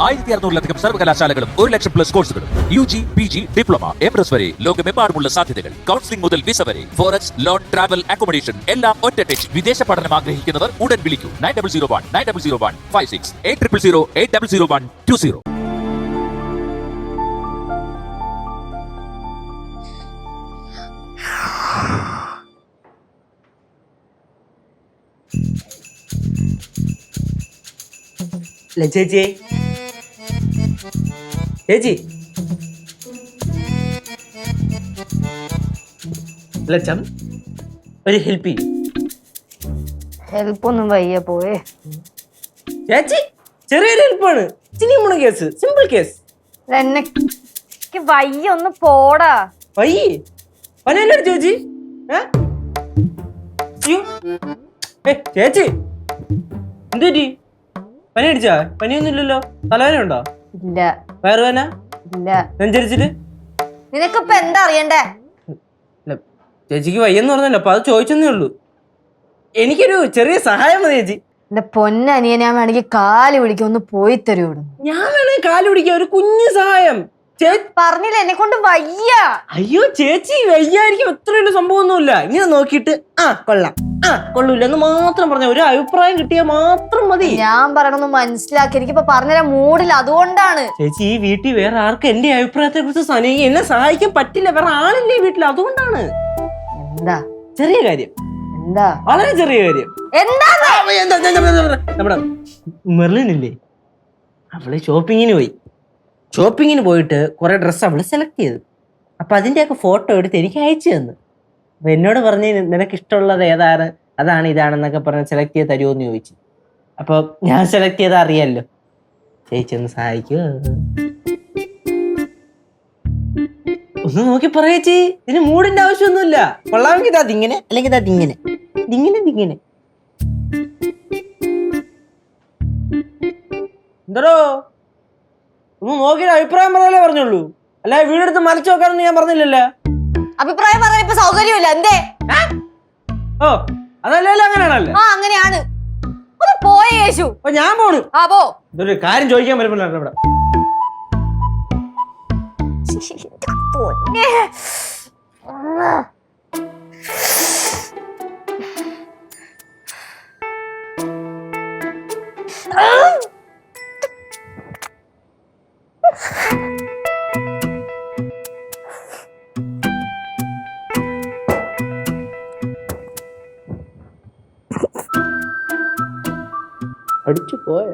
1600-ലധികം സർവകലാശാലകളും 1,00,000+ കോഴ്സുകളും UG, PG, diploma, MS വരെ ലോകമെമ്പാടുമുള്ള സാധ്യതകൾ. കൗൺസിലിംഗ് മുതൽ വിസ വരെ. ഫോറക്സ്, ലോൺ, ട്രാവൽ, അക്കോമഡേഷൻ എല്ലാം ഒറ്റ ടച്ച്. വിദേശ പഠനം ആഗ്രഹിക്കുന്നവർ ഉടൻ വിളിക്കൂ 9001-9001-56 800800-800120. ചേച്ചി ചേച്ചി ലച്ചം ഒരു ഹെൽപ്പ് ചെയ്യും. ഹെൽപ്പ് ഒന്നും വയ്യ പോയേ. ചേച്ചി ചെറിയൊരു ഹെൽപ്പാണ്. ചിനിമുണ കേസ്, സിമ്പിൾ കേസ്. എനിക്ക് വയ്യ, ഒന്ന് പോടാ. വയ്യേ പനല്ലേ ചേച്ചി? ചേച്ചി എന്തുപറ്റി? പനി അടിച്ചാ? പനിയൊന്നും ഇല്ലല്ലോ. തലവേന ഉണ്ടോ? ഇല്ല. വയറുവേന? ഇല്ല. നെഞ്ചരിച്ചില്? നിനക്കിപ്പ എന്താ അറിയണ്ടേ? ചേച്ചിക്ക് വയ്യെന്ന് പറഞ്ഞല്ലോ, അപ്പൊ അത് ചോദിച്ചെന്നേ ഉള്ളൂ. എനിക്കൊരു ചെറിയ സഹായം മതി ചേച്ചി. എന്റെ പൊന്നനിയ, ഞാൻ വേണമെങ്കിൽ കാല് പിടിക്കും, ഒന്ന് പോയി തരൂടും. ഞാൻ വേണമെങ്കിൽ കാല് പിടിക്കാം, ഒരു കുഞ്ഞു സഹായം. പറഞ്ഞില്ല എന്നെ കൊണ്ട് വയ്യ. അയ്യോ ചേച്ചി വയ്യായിരിക്കും, അത്ര വലിയ സംഭവമൊന്നുമില്ല. ഇങ്ങനെ നോക്കിയിട്ട് കൊള്ളാം, കൊള്ളൂല്ല എന്ന് മാത്രം പറഞ്ഞ ഒരു അഭിപ്രായം കിട്ടിയാൽ മാത്രം മതി. ഞാൻ പറയണൊന്ന് മനസ്സിലാക്കി, എനിക്കിപ്പോ പറഞ്ഞുതരാൻ മൂടില്ല, അതുകൊണ്ടാണ്. ചേച്ചി ഈ വീട്ടിൽ വേറെ ആർക്കും എന്റെ അഭിപ്രായത്തെ കുറിച്ച് എന്നെ സഹായിക്കാൻ പറ്റില്ല, വേറെ ആളില്ലേ വീട്ടിൽ, അതുകൊണ്ടാണ്. എന്താ ചെറിയ കാര്യം? എന്താ വളരെ ചെറിയ കാര്യം. നമ്മുടെ മെർലിനില്ലേ, അവള് ഷോപ്പിങ്ങിന് പോയിട്ട് കുറെ ഡ്രസ്സ് അവള് സെലക്ട് ചെയ്തു. അപ്പൊ അതിന്റെയൊക്കെ ഫോട്ടോ എടുത്ത് എനിക്ക് അയച്ചു തന്നു. അപ്പൊ എന്നോട് പറഞ്ഞ് നിനക്ക് ഇഷ്ടമുള്ളത് ഏതാണ്, അതാണ് ഇതാണെന്നൊക്കെ പറഞ്ഞ് സെലക്ട് ചെയ്ത് തരുമോ എന്ന് ചോദിച്ചു. അപ്പൊ ഞാൻ സെലക്ട് ചെയ്താൽ അറിയാലോ. ചേച്ചി ഒന്ന് സഹായിക്കുമോ? ഒന്ന് നോക്കി പറയേച്ചി, ഇതിന് മൂടിന്റെ ആവശ്യമൊന്നുമില്ല. കൊള്ളാമെങ്കിൽ അതിങ്ങനെ, അല്ലെങ്കിൽ അതിങ്ങനെ, ഇതിങ്ങനെ. എന്തോ ഒന്ന് നോക്കിയിട്ട് അഭിപ്രായം പറഞ്ഞാലേ പറഞ്ഞുള്ളൂ, അല്ല വീടെടുത്ത് മലച്ചു നോക്കാനൊന്നും ഞാൻ പറഞ്ഞില്ലല്ലോ. അഭിപ്രായം പറയാൻ ഇപ്പൊ സൗകര്യമില്ല. എന്തേ? ഓ അതല്ലല്ലോ, അങ്ങനെയാണല്ലോ. അങ്ങനെയാണ്. പോയേ യേശു. ഞാൻ പോണു. പോ. ഇതൊരു കാര്യം ചോദിക്കാൻ പറ്റുമ്പോൾ ഇവിടെ അടിച്ചു പോയ